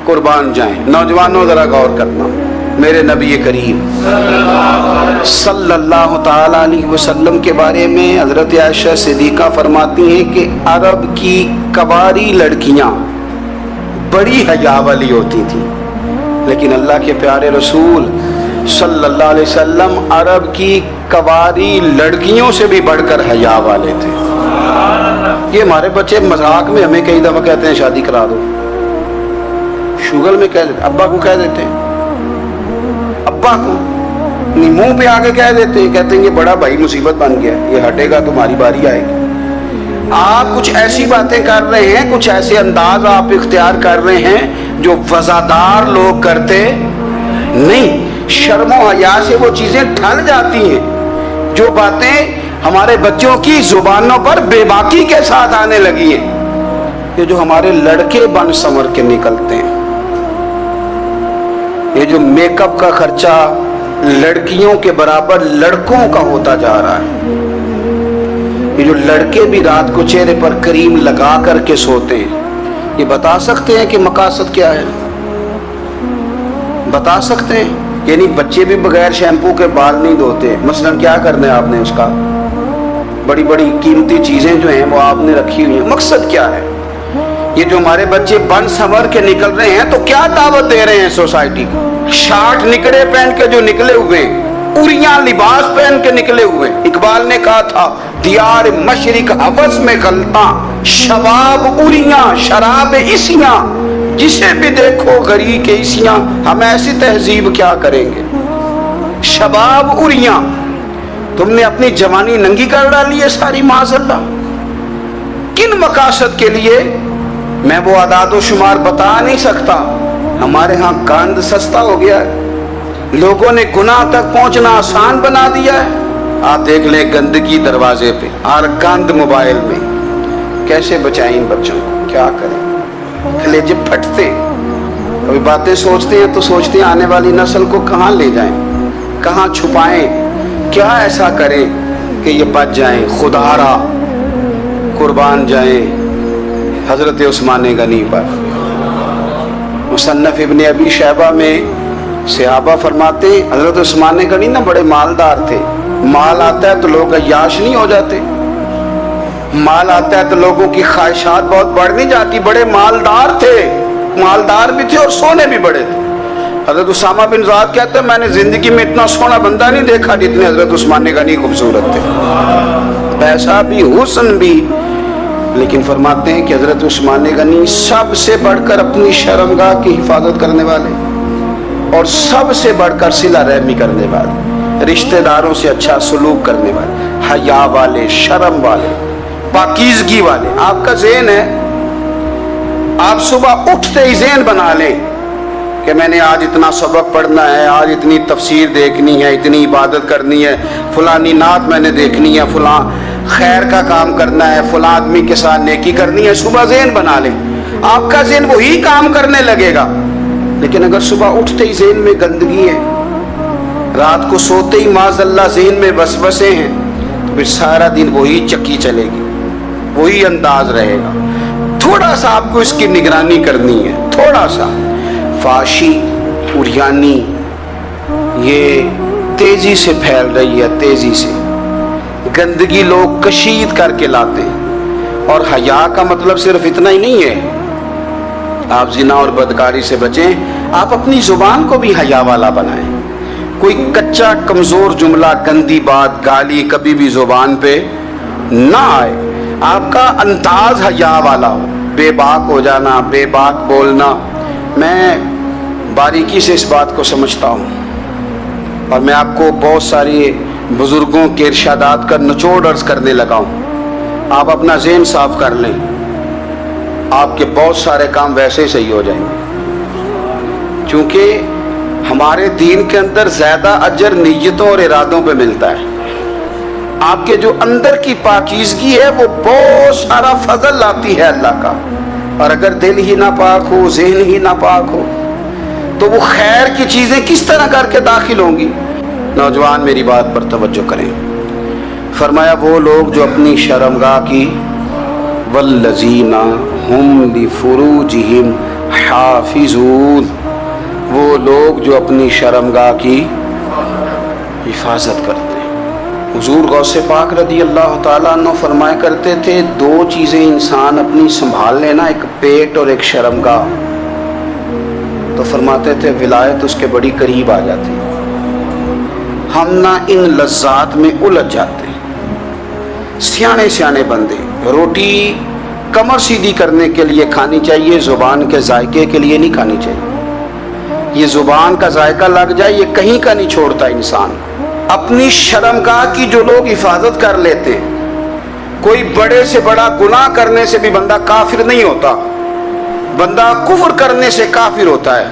قربان جائیں نوجوانوں، ذرا غور کرنا، میرے نبی کریم صلی اللہ تعالی علیہ وسلم کے بارے میں حضرت عائشہ صدیقہ فرماتی ہیں کہ عرب کی کواری لڑکیاں بڑی حیا والی ہوتی تھیں، لیکن اللہ کے پیارے رسول صلی اللہ علیہ وسلم عرب کی کواری لڑکیوں سے بھی بڑھ کر حیا والے تھے۔ یہ ہمارے بچے مذاق میں ہمیں کئی دفعہ کہتے ہیں شادی کرا دو، شوگل میں کہہ دیتے، ابا کو کہہ دیتے ہیں، ابا کو منہ پہ آگے کہہ دیتے ہیں، کہتے ہیں یہ بڑا بھائی مصیبت بن گیا، یہ ہٹے گا تمہاری باری آئے گی۔ آپ کچھ ایسی باتیں کر رہے ہیں، کچھ ایسے انداز آپ اختیار کر رہے ہیں جو وفادار لوگ کرتے نہیں۔ شرم و حیا سے وہ چیزیں ٹھل جاتی ہیں، جو باتیں ہمارے بچوں کی زبانوں پر بے باکی کے ساتھ آنے لگی ہیں۔ یہ جو ہمارے لڑکے بن سنور کے نکلتے ہیں، یہ جو میک اپ کا خرچہ لڑکیوں کے برابر لڑکوں کا ہوتا جا رہا ہے، یہ جو لڑکے بھی رات کو چہرے پر کریم لگا کر کے سوتے ہیں، یہ بتا سکتے ہیں کہ مقاصد کیا ہے؟ بتا سکتے ہیں؟ یعنی بچے بھی بغیر شیمپو کے بال نہیں دھوتے، مثلا کیا کرنا ہے آپ نے اس کا؟ بڑی بڑی قیمتی چیزیں جو ہیں وہ آپ نے رکھی ہوئی ہیں، مقصد کیا ہے؟ یہ جو ہمارے بچے بن سنور کے نکل رہے ہیں تو کیا دعوت دے رہے ہیں سوسائٹی کو؟ شارٹ نکڑے پہن کے جو نکلے ہوئے، اوریاں لباس پہن کے نکلے ہوئے۔ اقبال نے کہا تھا دیار مشرق حوث میں غلطاں، شباب اوریاں شراب عیسیاں، جسے بھی دیکھو غری کے عیسیاں، ہم ایسی تہذیب کیا کریں گے؟ شباب اوریاں، تم نے اپنی جوانی ننگی کر ڈالی ہے ساری، معاذ اللہ۔ کن مقاصد کے لیے؟ میں وہ اعداد و شمار بتا نہیں سکتا۔ ہمارے ہاں گند سستا ہو گیا ہے، لوگوں نے گناہ تک پہنچنا آسان بنا دیا ہے۔ آپ دیکھ لیں گندگی دروازے پہ اور گند موبائل میں، کیسے بچائیں ان بچوں کو؟ کیا کریں؟ کلیجے پھٹتے، کبھی باتیں سوچتے ہیں تو سوچتے ہیں آنے والی نسل کو کہاں لے جائیں، کہاں چھپائیں، کیا ایسا کریں کہ یہ بچ جائیں۔ خدا را قربان جائیں حضرت عثمان غنی پر۔ مصنف ابن ابی شیبہ میں صحابہ فرماتے حضرت عثمان غنی نا بڑے مالدار تھے، مال آتا ہے تو لوگ عیاش نہیں ہو جاتے، مال آتا ہے تو لوگوں کی خواہشات بہت بڑھ نہیں جاتی، بڑے مالدار تھے، مالدار بھی تھے اور سونے بھی بڑے تھے۔ حضرت اسامہ بن زید کہتے ہیں میں نے زندگی میں اتنا سونا بندہ نہیں دیکھا جتنے حضرت عثمان غنی خوبصورت تھے، پیسہ بھی حسن بھی، لیکن فرماتے ہیں کہ حضرت عثمان غنی سب سے بڑھ کر اپنی شرمگاہ کی حفاظت کرنے والے اور سب سے بڑھ کر صلہ رحمی کرنے والے، رشتہ داروں سے اچھا سلوک کرنے والے، حیا والے، شرم والے، پاکیزگی والے۔ آپ کا ذہن ہے، آپ صبح اٹھتے ہی ذہن بنا لیں کہ میں نے آج اتنا سبق پڑھنا ہے، آج اتنی تفسیر دیکھنی ہے، اتنی عبادت کرنی ہے، فلانی نعت میں نے دیکھنی ہے، فلاں خیر کا کام کرنا ہے، فلاں آدمی کے ساتھ نیکی کرنی ہے۔ صبح ذہن بنا لیں، آپ کا ذہن وہی کام کرنے لگے گا۔ لیکن اگر صبح اٹھتے ہی ذہن میں گندگی ہے، رات کو سوتے ہی معاذ اللہ ذہن میں وسوسے ہیں، تو پھر سارا دن وہی چکی چلے گی، وہی انداز رہے گا۔ تھوڑا سا آپ کو اس کی نگرانی کرنی ہے، تھوڑا سا۔ فحاشی، عریانی یہ تیزی سے پھیل رہی ہے، تیزی سے گندگی لوگ کشید کر کے لاتے ہیں، اور حیا کا مطلب صرف اتنا ہی نہیں ہے آپ زنا اور بدکاری سے بچیں، آپ اپنی زبان کو بھی حیا والا بنائیں۔ کوئی کچا کمزور جملہ، گندی بات، گالی کبھی بھی زبان پہ نہ آئے، آپ کا انداز حیا والا ہو، بے باک ہو جانا، بے باک بولنا۔ میں باریکی سے اس بات کو سمجھتا ہوں، اور میں آپ کو بہت ساری بزرگوں کے ارشادات کا نچوڑ عرض کرنے لگا ہوں۔ آپ اپنا ذہن صاف کر لیں، آپ کے بہت سارے کام ویسے صحیح ہو جائیں گے، چونکہ ہمارے دین کے اندر زیادہ اجر نیتوں اور ارادوں پہ ملتا ہے۔ آپ کے جو اندر کی پاکیزگی ہے وہ بہت سارا فضل لاتی ہے اللہ کا، اور اگر دل ہی نہ پاک ہو، ذہن ہی نہ پاک ہو، تو وہ خیر کی چیزیں کس طرح کر کے داخل ہوں گی؟ نوجوان میری بات پر توجہ کریں۔ فرمایا وہ لوگ جو اپنی شرمگاہ کی والذین ہم لفروجہم حافظون، وہ لوگ جو اپنی شرمگاہ کی حفاظت کرتے ہیں۔ حضور غوث پاک رضی اللہ تعالیٰ عنہ فرمایا کرتے تھے دو چیزیں انسان اپنی سنبھال لینا، ایک پیٹ اور ایک شرمگاہ، تو فرماتے تھے ولایت اس کے بڑی قریب آ جاتی۔ ہم نہ ان لذات میں الجھ جاتے ہیں۔ سیانے سیانے بندے روٹی کمر سیدھی کرنے کے لیے کھانی چاہیے، زبان کے ذائقے کے لیے نہیں کھانی چاہیے۔ یہ زبان کا ذائقہ لگ جائے یہ کہیں کا نہیں چھوڑتا انسان۔ اپنی شرمگاہ کی جو لوگ حفاظت کر لیتے ہیں، کوئی بڑے سے بڑا گناہ کرنے سے بھی بندہ کافر نہیں ہوتا، بندہ کفر کرنے سے کافر ہوتا ہے۔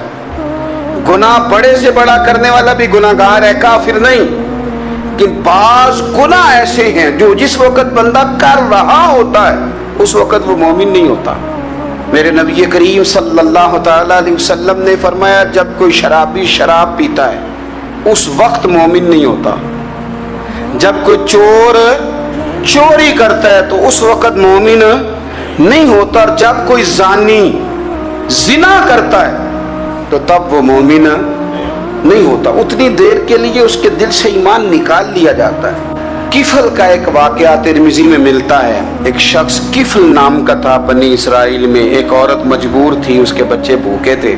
گناہ بڑے سے بڑا کرنے والا بھی گناہگار ہے، کافر نہیں۔ لیکن بعض گناہ ایسے ہیں جو جس وقت بندہ کر رہا ہوتا ہے اس وقت وہ مومن نہیں ہوتا۔ میرے نبی کریم صلی اللہ تعالی علیہ وسلم نے فرمایا جب کوئی شرابی شراب پیتا ہے اس وقت مومن نہیں ہوتا، جب کوئی چور چوری کرتا ہے تو اس وقت مومن نہیں ہوتا، اور جب کوئی زانی زنا کرتا ہے تو تب وہ مومن نہیں ہوتا۔ اتنی دیر کے لیے اس کے دل سے ایمان نکال لیا جاتا ہے۔ کفل کا ایک واقعہ ترمذی میں ملتا ہے۔ ایک شخص کفل نام کا تھا بنی اسرائیل میں، ایک عورت مجبور تھی، اس کے بچے بھوکے تھے،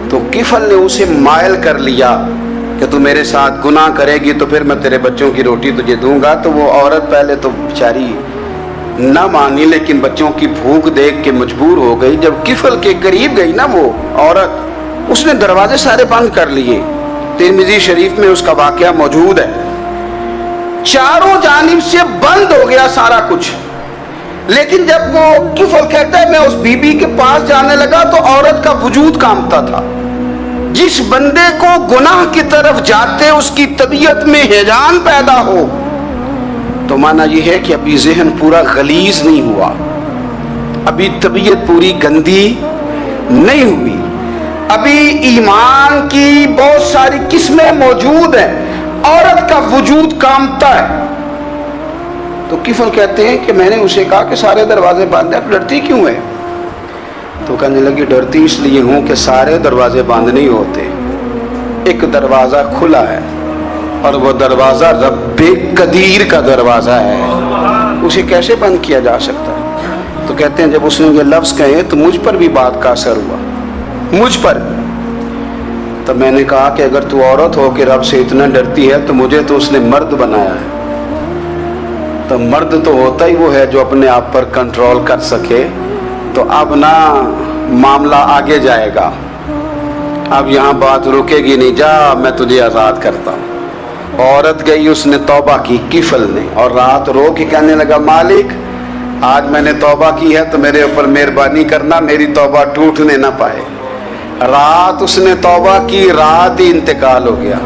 تو کفل نے اسے مائل کر لیا کہ تو میرے ساتھ گناہ کرے گی تو پھر میں تیرے بچوں کی روٹی تجھے دوں گا۔ تو وہ عورت پہلے تو بیچاری نہ مانی، لیکن بچوں کی بھوک دیکھ کے مجبور ہو گئی۔ جب کفل کے قریب گئی نا وہ عورت، اس نے دروازے سارے بند کر لیے۔ ترمذی شریف میں اس کا واقعہ موجود ہے۔ چاروں جانب سے بند ہو گیا سارا کچھ، لیکن جب وہ کفل کہتا ہے میں اس بی بی کے پاس جانے لگا تو عورت کا وجود کانپتا تھا۔ جس بندے کو گناہ کی طرف جاتے اس کی طبیعت میں ہیجان پیدا ہو تو مانا یہ ہے کہ ابھی ذہن پورا غلیظ نہیں ہوا، ابھی طبیعت پوری گندی نہیں ہوئی، ابھی ایمان کی بہت ساری قسمیں موجود ہیں، عورت کا وجود کامتا ہے۔ تو کفل کہتے ہیں کہ میں نے اسے کہا کہ سارے دروازے بند ہیں، ڈرتی کیوں ہے؟ تو کہنے لگی ڈرتی اس لیے ہوں کہ سارے دروازے بند نہیں ہوتے، ایک دروازہ کھلا ہے اور وہ دروازہ رب قدیر کا دروازہ ہے، اسے کیسے بند کیا جا سکتا ہے؟ تو کہتے ہیں جب اس نے یہ لفظ کہے تو مجھ پر بھی بات کا اثر ہوا، مجھ پر۔ تب میں نے کہا کہ اگر تو عورت ہو کے رب سے اتنا ڈرتی ہے تو مجھے تو اس نے مرد بنایا ہے، تو مرد تو ہوتا ہی وہ ہے جو اپنے آپ پر کنٹرول کر سکے۔ تو اب نہ معاملہ آگے جائے گا، اب یہاں بات رکے گی نہیں، جا میں تجھے آزاد کرتا ہوں۔ عورت گئی، اس نے توبہ کی کفل نے، اور رات رو کے کہنے لگا مالک آج میں نے توبہ کی ہے تو میرے اوپر مہربانی کرنا، میری توبہ ٹوٹنے نہ پائے۔ رات اس نے توبہ کی، رات ہی انتقال ہو گیا۔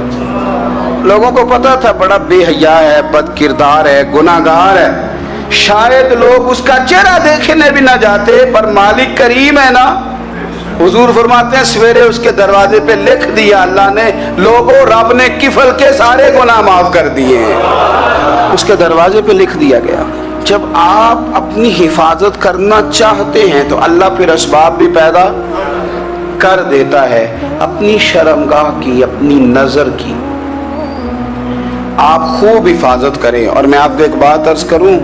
لوگوں کو پتا تھا بڑا بے حیا ہے، بد کردار ہے، گناہ گار ہے، شاید لوگ اس کا چہرہ دیکھنے بھی نہ جاتے، پر مالک کریم ہے نا۔ حضور فرماتے ہیں سویرے اس کے دروازے پہ لکھ دیا اللہ نے، لوگوں رب نے کفل کے سارے گناہ معاف کر دیے ہیں، اس کے دروازے پہ لکھ دیا گیا۔ جب آپ اپنی حفاظت کرنا چاہتے ہیں تو اللہ پھر اسباب بھی پیدا کر دیتا ہے۔ اپنی شرمگاہ کی، اپنی نظر کی آپ خوب حفاظت کریں۔ اور میں آپ کو ایک بات عرض کروں،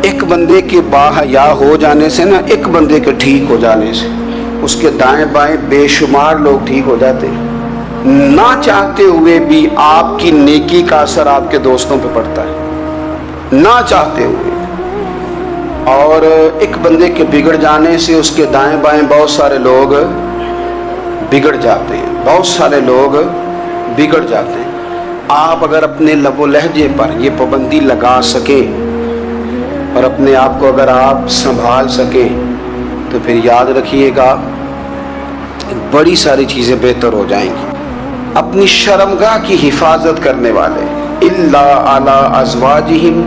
ایک بندے کے باحیا ہو جانے سے نا، ایک بندے کے ٹھیک ہو جانے سے اس کے دائیں بائیں بے شمار لوگ ٹھیک ہو جاتے ہیں۔ نہ چاہتے ہوئے بھی آپ کی نیکی کا اثر آپ کے دوستوں پہ پڑتا ہے، نہ چاہتے ہوئے۔ اور ایک بندے کے بگڑ جانے سے اس کے دائیں بائیں بہت سارے لوگ بگڑ جاتے ہیں، بہت سارے لوگ بگڑ جاتے ہیں۔ آپ اگر اپنے لب و لہجے پر یہ پابندی لگا سکیں اور اپنے آپ کو اگر آپ سنبھال سکیں تو پھر یاد رکھیے گا بڑی ساری چیزیں بہتر ہو جائیں گی۔ اپنی شرمگاہ کی حفاظت کرنے والے الا علی ازواجہم،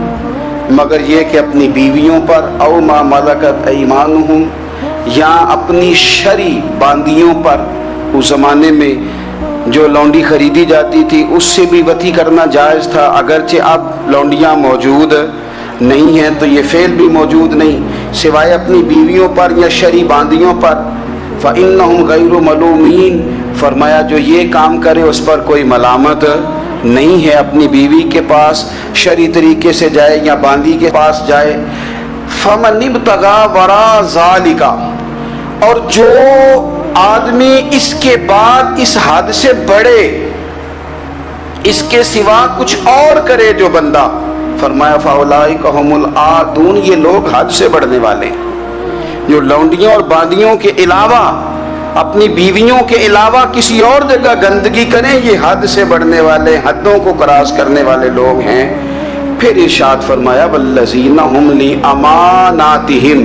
مگر یہ کہ اپنی بیویوں پر، او ما ملکت ایمانہم، یا اپنی شرعی باندیوں پر۔ اس زمانے میں جو لونڈی خریدی جاتی تھی اس سے بھی وطی کرنا جائز تھا، اگرچہ اب لونڈیاں موجود نہیں ہیں تو یہ فعل بھی موجود نہیں، سوائے اپنی بیویوں پر یا شرعی باندیوں پر۔ فَإِنَّهُمْ غَيْرُ مَلُومِينَ، فرمایا جو یہ کام کرے اس پر کوئی ملامت نہیں ہے، اپنی بیوی کے پاس شرعی طریقے سے جائے یا باندی کے پاس جائے۔ فَمَنِ ابْتَغَىٰ وَرَاءَ ذَلِكَ، اور جو آدمی اس کے بعد اس حد سے بڑھے، اس کے سوا کچھ اور کرے جو بندہ، فرمایا فَأُولَٰئِكَ هُمُ الْعَادُونَ، یہ لوگ حد سے بڑھنے والے ہیں۔ جو لونڈیوں اور باندیوں کے علاوہ، اپنی بیویوں کے علاوہ کسی اور جگہ گندگی کریں، یہ حد سے بڑھنے والے، حدوں کو کراس کرنے والے لوگ ہیں۔ پھر ارشاد فرمایا وَالَّذِينَ هُمْ لِأَمَانَاتِهِمْ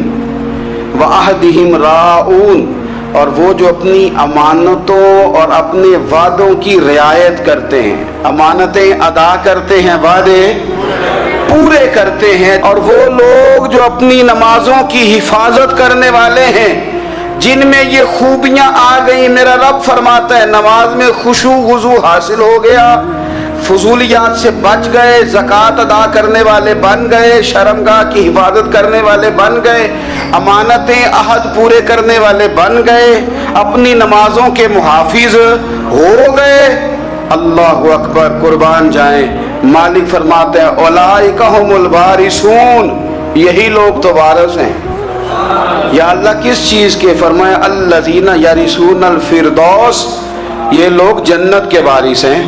وَعَهْدِهِمْ رَاعُونَ، اور وہ جو اپنی امانتوں اور اپنے وعدوں کی رعایت کرتے ہیں، امانتیں ادا کرتے ہیں، وعدے پورے کرتے ہیں، اور وہ لوگ جو اپنی نمازوں کی حفاظت کرنے والے ہیں، جن میں یہ خوبیاں آ گئیں۔ میرا رب فرماتا ہے نماز میں خشوع وضو حاصل ہو گیا، فضولیات سے بچ گئے، زکوٰۃ ادا کرنے والے بن گئے، شرمگاہ کی حفاظت کرنے والے بن گئے، امانتیں عہد پورے کرنے والے بن گئے، اپنی نمازوں کے محافظ ہو گئے۔ اللہ اکبر، قربان جائیں۔ مالک فرماتے ہیں اولئک ھم الوارثون، یہی لوگ تو وارث ہیں۔ یا اللہ کس چیز کے؟ فرمایا الذین یرثون الفردوس، یہ لوگ جنت کے وارث ہیں،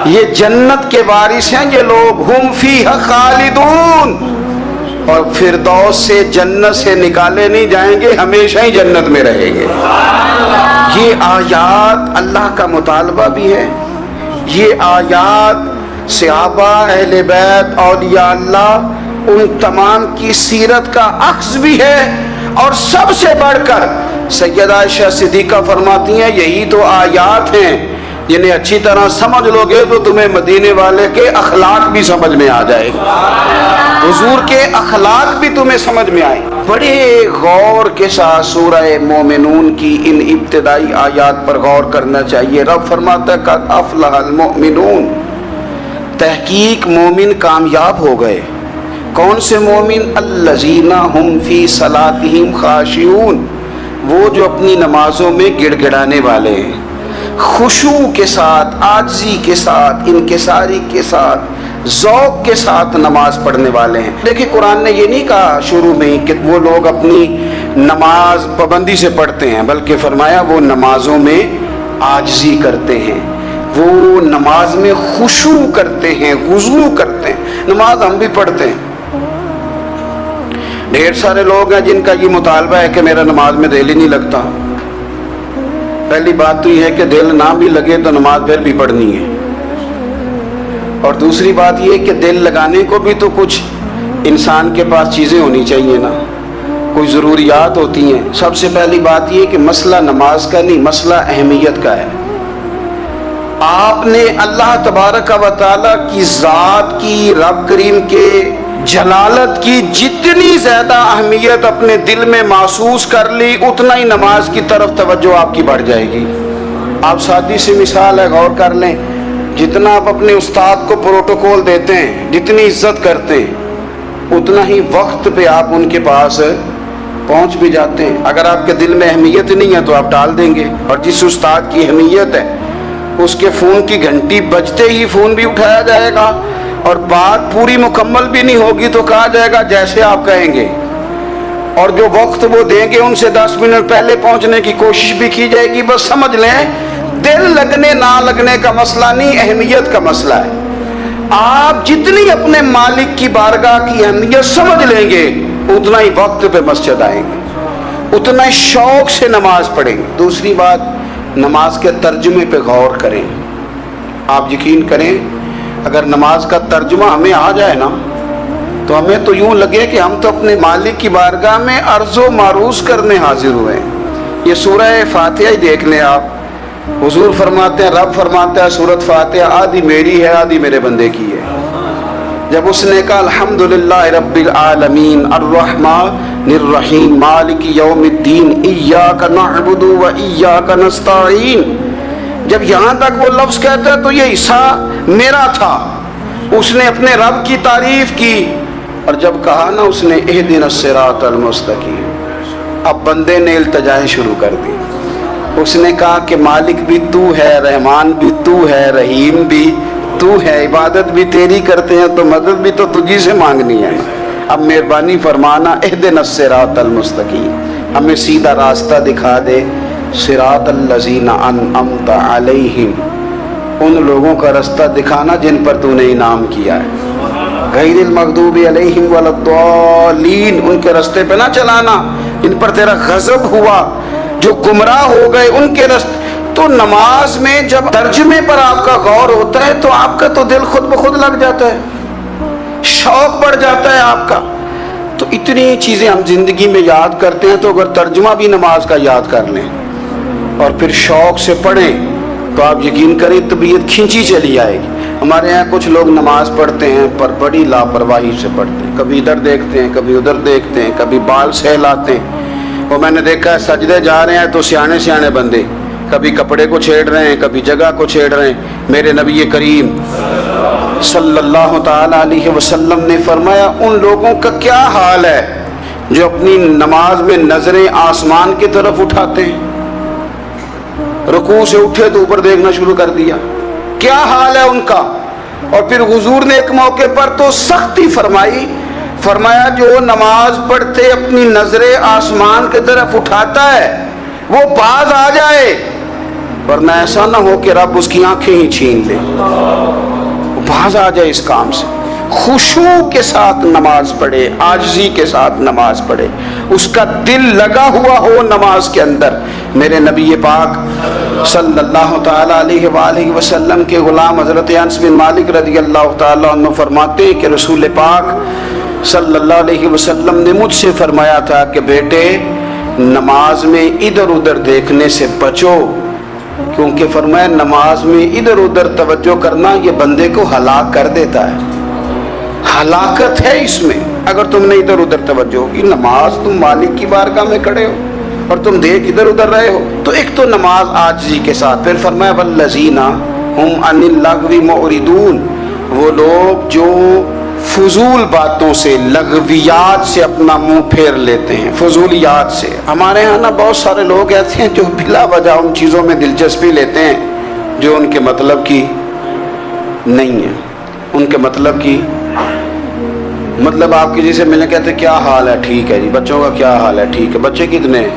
یہ جنت کے وارث ہیں یہ لوگ۔ ہم فیہا خالدون، اور فردوس سے، جنت سے نکالے نہیں جائیں گے، ہمیشہ ہی جنت میں رہیں گے۔ یہ آیات اللہ کا مطالبہ بھی ہے، یہ آیات صحابہ، اہل بیت، اولیاء اللہ، ان تمام کی سیرت کا عکس بھی ہے۔ اور سب سے بڑھ کر سیدہ عائشہ صدیقہ فرماتی ہیں یہی تو آیات ہیں جنہیں اچھی طرح سمجھ لو گے تو تمہیں مدینے والے کے اخلاق بھی سمجھ میں آ جائے گا، حضور کے اخلاق بھی تمہیں سمجھ میں آئے۔ بڑے غور کے ساتھ سورہ مومنون کی ان ابتدائی آیات پر غور کرنا چاہیے۔ رب فرماتا ہے قد افلح المؤمنون، تحقیق مومن کامیاب ہو گئے۔ کون سے مومن؟ الذین ہم فی صلاتہم خاشعون، وہ جو اپنی نمازوں میں گڑ گڑانے والے ہیں، خشوع کے ساتھ، عاجزی کے ساتھ، انکساری کے ساتھ، ذوق کے ساتھ نماز پڑھنے والے ہیں۔ دیکھیں قرآن نے یہ نہیں کہا شروع میں کہ وہ لوگ اپنی نماز پابندی سے پڑھتے ہیں، بلکہ فرمایا وہ نمازوں میں عاجزی کرتے ہیں، وہ نماز میں خشوع کرتے ہیں، خضوع کرتے ہیں۔ نماز ہم بھی پڑھتے ہیں، ڈھیر سارے لوگ ہیں جن کا یہ مطالبہ ہے کہ میرا نماز میں دل ہی نہیں لگتا۔ پہلی بات تو یہ ہے کہ دل نہ بھی لگے تو نماز پھر بھی پڑھنی ہے، اور دوسری بات یہ کہ دل لگانے کو بھی تو کچھ انسان کے پاس چیزیں ہونی چاہیے نا، کوئی ضروریات ہوتی ہیں۔ سب سے پہلی بات یہ کہ مسئلہ نماز کا نہیں، مسئلہ اہمیت کا ہے۔ آپ نے اللہ تبارک و تعالیٰ کی ذات کی، رب کریم کے جلالت کی جتنی زیادہ اہمیت اپنے دل میں محسوس کر لی، اتنا ہی نماز کی طرف توجہ آپ کی بڑھ جائے گی۔ آپ سادی سی مثال ہے، غور کر لیں، جتنا آپ اپنے استاد کو پروٹوکول دیتے ہیں، جتنی عزت کرتے ہیں، اتنا ہی وقت پہ آپ ان کے پاس پہنچ بھی جاتے ہیں۔ اگر آپ کے دل میں اہمیت نہیں ہے تو آپ ٹال دیں گے، اور جس استاد کی اہمیت ہے اس کے فون کی گھنٹی بجتے ہی فون بھی اٹھایا جائے گا، اور بات پوری مکمل بھی نہیں ہوگی تو کہا جائے گا جیسے آپ کہیں گے، اور جو وقت وہ دیں گے ان سے 10 منٹ پہلے پہنچنے کی کوشش بھی کی جائے گی۔ بس سمجھ لیں دل لگنے نہ لگنے کا مسئلہ نہیں، اہمیت کا مسئلہ ہے۔ آپ جتنی اپنے مالک کی بارگاہ کی اہمیت سمجھ لیں گے، اتنا ہی وقت پہ مسجد آئیں گے، اتنا ہی شوق سے نماز پڑھیں گے۔ دوسری بات، نماز کے ترجمے پہ غور کریں۔ آپ یقین کریں اگر نماز کا ترجمہ ہمیں آ جائے نا تو ہمیں تو یوں لگے کہ ہم تو اپنے مالک کی بارگاہ میں عرض و معروض کرنے حاضر ہوئے ہیں۔ یہ سورہ فاتحہ ہی دیکھ لیں آپ، حضور فرماتے ہیں، رب فرماتا ہے سورۃ فاتحہ آدھی میری ہے آدھی میرے بندے کی ہے۔ جب اس نے کہا الحمدللہ رب العالمین الرحمن الرحیم مالک یوم الدین ایاک نعبد و ایاک نستعین، جب یہاں تک وہ لفظ کہتا ہے تو یہ حصہ میرا تھا. اس نے اپنے رب کی تعریف کی، اور جب کہا نا اس نے اہدنا الصراط المستقیم، اب بندے نے التجائیں شروع کر دی. اس نے کہا کہ مالک بھی تو ہے، رحمان بھی تو ہے، رحیم بھی تو ہے، عبادت بھی تیری کرتے ہیں تو مدد بھی تو تجھی سے مانگنی ہے. اب مہربانی فرمانا اہدنا الصراط المستقیم، ہمیں سیدھا راستہ دکھا دے. صراط الذین انعمت علیہم، ان لوگوں کا راستہ دکھانا جن پر تو نے انعام کیا ہے. غیر المغضوب علیہم ولا الضالین، ان کے راستے پہ نہ چلانا جن پر تیرا غضب ہوا، جو گمراہ ہو گئے ان کے راستے. تو نماز میں جب ترجمے پر آپ کا غور ہوتا ہے تو آپ کا تو دل خود بخود لگ جاتا ہے، شوق بڑھ جاتا ہے آپ کا. تو اتنی چیزیں ہم زندگی میں یاد کرتے ہیں، تو اگر ترجمہ بھی نماز کا یاد کر لیں اور پھر شوق سے پڑھیں تو آپ یقین کریں طبیعت کھینچی چلی آئے گی. ہمارے یہاں کچھ لوگ نماز پڑھتے ہیں پر بڑی لاپرواہی سے پڑھتے ہیں، کبھی ادھر دیکھتے ہیں، کبھی ادھر دیکھتے ہیں، کبھی بال سہلاتے ہیں. وہ میں نے دیکھا ہے سجدے جا رہے ہیں تو سیانے سیانے بندے کبھی کپڑے کو چھیڑ رہے ہیں، کبھی جگہ کو چھیڑ رہے ہیں. میرے نبی کریم صلی اللہ تعالی علیہ وسلم نے فرمایا ان لوگوں کا کیا حال ہے جو اپنی نماز میں نظریں آسمان کی طرف اٹھاتے ہیں. رکوع سے اٹھے تو اوپر دیکھنا شروع کر دیا، کیا حال ہے ان کا. اور پھر حضور نے ایک موقع پر تو سختی فرمائی، فرمایا جو نماز پڑھتے اپنی نظریں آسمان کی طرف اٹھاتا ہے وہ باز آ جائے، ورنہ ایسا نہ ہو کہ رب اس کی آنکھیں ہی چھین لے. وہ باز آ جائے اس کام سے. خشوع کے ساتھ نماز پڑھے، عاجزی کے ساتھ نماز پڑھے، اس کا دل لگا ہوا ہو نماز کے اندر. میرے نبی پاک صلی اللہ تعالی علیہ وآلہ وسلم کے غلام حضرت انس بن مالک رضی اللہ تعالی عنہ فرماتے کہ رسول پاک صلی اللہ علیہ وسلم نے مجھ سے فرمایا تھا کہ بیٹے نماز میں ادھر ادھر دیکھنے سے بچو، کیونکہ فرمایا نماز میں ادھر ادھر توجہ کرنا یہ بندے کو ہلاک کر دیتا ہے. ہلاکت ہے اس میں اگر تم نے ادھر ادھر توجہ ہوگی. نماز تم مالک کی بارگاہ میں کھڑے ہو اور تم دیکھ ادھر ادھر رہے ہو. تو ایک تو نماز عاجزی کے ساتھ. پھر فرمایا والذین هم عن اللغو معرضون، وہ لوگ جو فضول باتوں سے، لغویات سے اپنا منہ پھیر لیتے ہیں، فضولیات سے. ہمارے ہاں نا بہت سارے لوگ ایسے ہیں جو بلا وجہ ان چیزوں میں دلچسپی لیتے ہیں جو ان کے مطلب کی نہیں ہے. ان کے مطلب کی مطلب آپ کسی سے ملنے کہتے ہیں کیا حال ہے، ٹھیک ہے جی. بچوں کا کیا حال ہے، ٹھیک ہے. بچے کتنے ہیں؟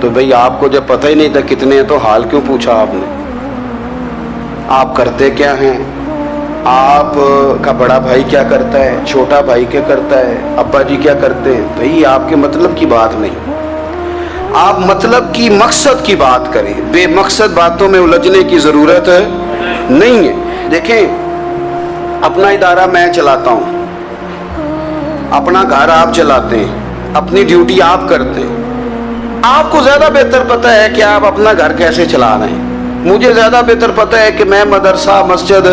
تو بھئی آپ کو جب پتہ ہی نہیں تھا کتنے ہیں تو حال کیوں پوچھا آپ نے؟ آپ کرتے کیا ہیں؟ آپ کا بڑا بھائی کیا کرتا ہے، چھوٹا بھائی کیا کرتا ہے، ابا جی کیا کرتے ہیں؟ بھئی آپ کے مطلب کی بات نہیں. آپ مطلب کی مقصد کی بات کریں، بے مقصد باتوں میں الجھنے کی ضرورت نہیں ہے. دیکھیں اپنا ادارہ میں چلاتا ہوں، اپنا گھر آپ چلاتے ہیں، اپنی ڈیوٹی آپ کرتے ہیں. آپ کو زیادہ بہتر پتہ ہے کہ آپ اپنا گھر کیسے چلا رہے ہیں. مجھے زیادہ بہتر پتہ ہے کہ میں مدرسہ مسجد،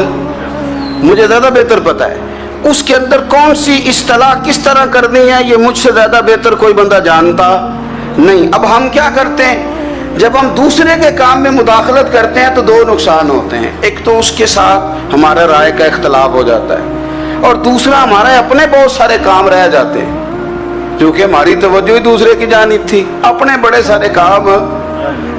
مجھے زیادہ بہتر پتہ ہے اس کے اندر کون سی اصطلاح کس طرح کرنی ہے. یہ مجھ سے زیادہ بہتر کوئی بندہ جانتا نہیں. اب ہم کیا کرتے ہیں جب ہم دوسرے کے کام میں مداخلت کرتے ہیں تو دو نقصان ہوتے ہیں. ایک تو اس کے ساتھ ہمارا رائے کا اختلاف ہو جاتا ہے، اور دوسرا ہمارے اپنے بہت سارے کام رہ جاتے ہیں کیونکہ ہماری توجہ ہی دوسرے کی جانب تھی. اپنے بڑے سارے کام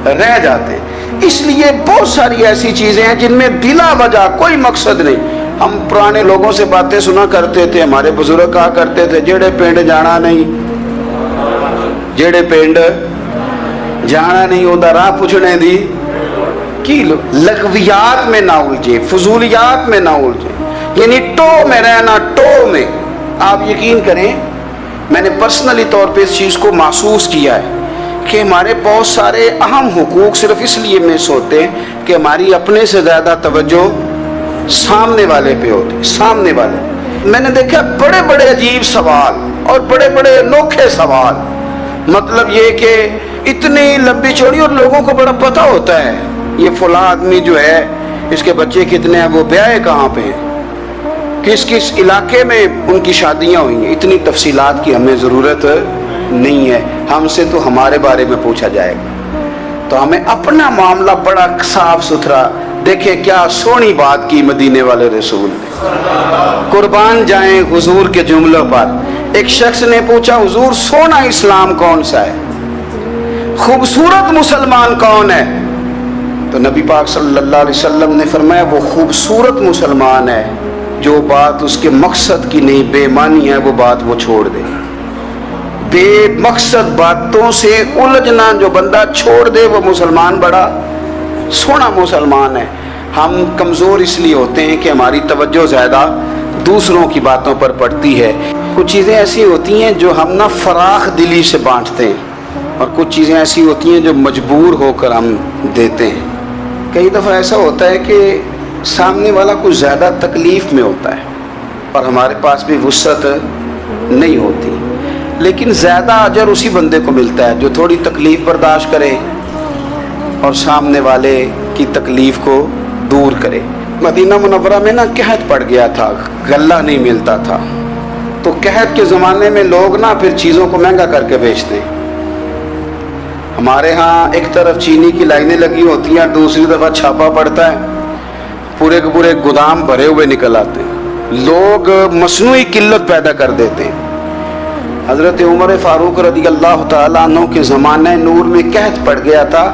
رہ جاتے ہیں. اس لیے بہت ساری ایسی چیزیں ہیں جن میں بلا وجہ کوئی مقصد نہیں. ہم پرانے لوگوں سے باتیں سنا کرتے تھے، ہمارے بزرگ کہا کرتے تھے جیڑے پنڈ جانا نہیں، جیڑے پنڈ جانا نہیں ہوتا راہ پوچھنے دی کی. لغویات میں نہ الجھے، فضولیات میں نہ الجھے، یعنی ٹو میں رہنا. ٹو میں آپ یقین کریں میں نے پرسنلی طور پہ اس چیز کو محسوس کیا ہے کہ ہمارے بہت سارے اہم حقوق صرف اس لیے مس ہوتے ہیں کہ ہماری اپنے سے زیادہ توجہ سامنے والے پہ ہوتی. سامنے والے میں نے دیکھا بڑے بڑے عجیب سوال اور بڑے بڑے انوکھے سوال. مطلب یہ کہ اتنی لمبی چوڑی اور لوگوں کو بڑا پتہ ہوتا ہے یہ فلاں آدمی جو ہے اس کے بچے کتنے ہیں، وہ بیاہ کہاں پہ ہیں، کس کس علاقے میں ان کی شادیاں ہوئی ہیں. اتنی تفصیلات کی ہمیں ضرورت نہیں ہے. ہم سے تو ہمارے بارے میں پوچھا جائے گا. تو ہمیں اپنا معاملہ بڑا صاف ستھرا دیکھیں. کیا سونی بات کی مدینے والے رسول نے. قربان جائیں حضور کے جملوں پر. ایک شخص نے پوچھا حضور سونا اسلام کون سا ہے, خوبصورت مسلمان کون ہے؟ تو نبی پاک صلی اللہ علیہ وسلم نے فرمایا وہ خوبصورت مسلمان ہے جو بات اس کے مقصد کی نہیں, بے معنی ہے وہ بات وہ چھوڑ دے. بے مقصد باتوں سے الجھنا جو بندہ چھوڑ دے وہ مسلمان بڑا سونا مسلمان ہے. ہم کمزور اس لیے ہوتے ہیں کہ ہماری توجہ زیادہ دوسروں کی باتوں پر پڑتی ہے. کچھ چیزیں ایسی ہوتی ہیں جو ہم نہ فراخ دلی سے بانٹتے ہیں, اور کچھ چیزیں ایسی ہوتی ہیں جو مجبور ہو کر ہم دیتے ہیں. کئی دفعہ ایسا ہوتا ہے کہ سامنے والا کچھ زیادہ تکلیف میں ہوتا ہے اور ہمارے پاس بھی وسعت نہیں ہوتی, لیکن زیادہ اجر اسی بندے کو ملتا ہے جو تھوڑی تکلیف برداشت کرے اور سامنے والے کی تکلیف کو دور کرے. مدینہ منورہ میں نا قحط پڑ گیا تھا, غلہ نہیں ملتا تھا, تو قحط کے زمانے میں لوگ نا پھر چیزوں کو مہنگا کر کے بیچتے ہیں. ہمارے ہاں ایک طرف چینی کی لائنیں لگی ہوتی ہیں, دوسری دفعہ چھاپا پڑتا ہے, پورے کے پورے گودام بھرے ہوئے نکل آتے ہیں. لوگ مصنوعی قلت پیدا کر دیتے ہیں. حضرت عمر فاروق رضی اللہ تعالیٰ عنہ کے زمانہ نور میں قحط پڑ گیا تھا.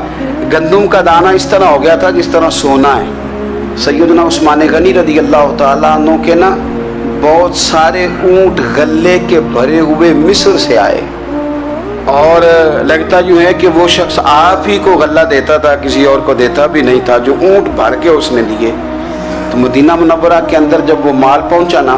گندم کا دانہ اس طرح ہو گیا تھا جس طرح سونا ہے. سیدنا عثمان غنی رضی اللہ تعالیٰ عنہ کے نا بہت سارے اونٹ غلے کے بھرے ہوئے مصر سے آئے, اور لگتا یوں ہے کہ وہ شخص آپ ہی کو غلہ دیتا تھا, کسی اور کو دیتا بھی نہیں تھا, جو اونٹ بھر کے اس نے دیے. تو مدینہ منورہ کے اندر جب وہ مال پہنچا نا,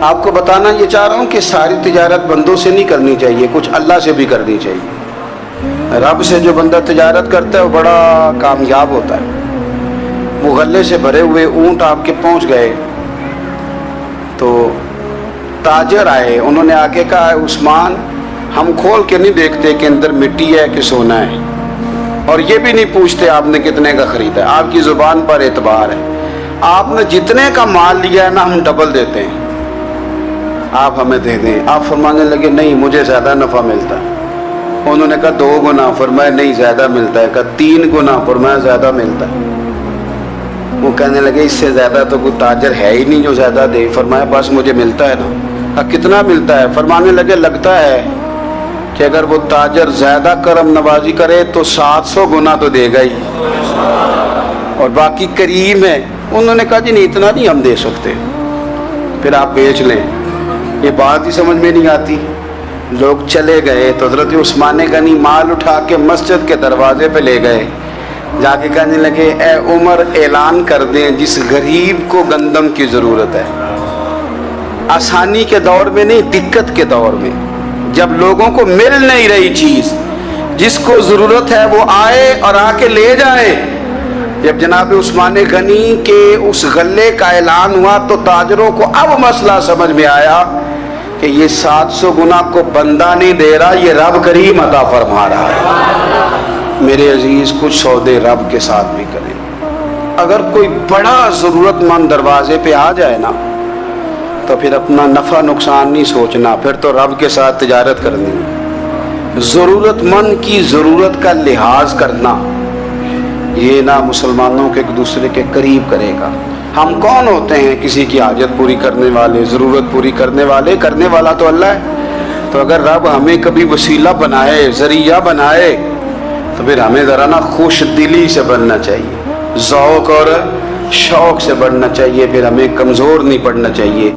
آپ کو بتانا یہ چاہ رہا ہوں کہ ساری تجارت بندوں سے نہیں کرنی چاہیے, کچھ اللہ سے بھی کرنی چاہیے. رب سے جو بندہ تجارت کرتا ہے وہ بڑا کامیاب ہوتا ہے. وہ غلے سے بھرے ہوئے اونٹ آپ کے پہنچ گئے تو تاجر آئے, انہوں نے آگے کہا عثمان ہم کھول کے نہیں دیکھتے کہ اندر مٹی ہے کہ سونا ہے, اور یہ بھی نہیں پوچھتے آپ نے کتنے کا خریدا ہے, آپ کی زبان پر اعتبار ہے. آپ نے جتنے کا مال لیا ہے نا ہم ڈبل دیتے ہیں, آپ ہمیں دے دیں. آپ فرمانے لگے نہیں مجھے زیادہ نفع ملتا ہے. انہوں نے کہا 2 گنا, فرمایا نہیں زیادہ ملتا ہے. کہا 3 گنا, فرمایا زیادہ ملتا ہے. وہ کہنے لگے اس سے زیادہ تو کوئی تاجر ہے ہی نہیں جو زیادہ دے. فرمایا بس مجھے ملتا ہے نا. کہا کتنا ملتا ہے؟ فرمانے لگے لگتا ہے کہ اگر وہ تاجر زیادہ کرم نوازی کرے تو 700 گنا تو دے گا ہی, اور باقی کریم ہے. انہوں نے کہا جی نہیں اتنا نہیں ہم دے سکتے, پھر آپ بیچ لیں. یہ بات ہی سمجھ میں نہیں آتی. لوگ چلے گئے تو حضرت عثمان غنی مال اٹھا کے مسجد کے دروازے پہ لے گئے. جا کے کہنے لگے اے عمر اعلان کر دیں جس غریب کو گندم کی ضرورت ہے, آسانی کے دور میں نہیں دقت کے دور میں, جب لوگوں کو مل نہیں رہی چیز, جس کو ضرورت ہے وہ آئے اور آ کے لے جائے. جب جناب عثمان غنی کے اس غلے کا اعلان ہوا تو تاجروں کو اب مسئلہ سمجھ میں آیا کہ یہ 700 گنا کو بندہ نہیں دے رہا, یہ رب کریم عطا فرما رہا ہے. میرے عزیز کچھ سودے رب کے ساتھ بھی کریں. اگر کوئی بڑا ضرورت مند دروازے پہ آ جائے نا تو پھر اپنا نفع نقصان نہیں سوچنا, پھر تو رب کے ساتھ تجارت کرنی. ضرورت مند کی ضرورت کا لحاظ کرنا یہ نہ مسلمانوں کے ایک دوسرے کے قریب کرے گا. ہم کون ہوتے ہیں کسی کی حاجت پوری کرنے والے, ضرورت پوری کرنے والے؟ کرنے والا تو اللہ ہے. تو اگر رب ہمیں کبھی وسیلہ بنائے, ذریعہ بنائے, تو پھر ہمیں ذرا نا خوش دلی سے بننا چاہیے, ذوق اور شوق سے بڑھنا چاہیے, پھر ہمیں کمزور نہیں پڑنا چاہیے.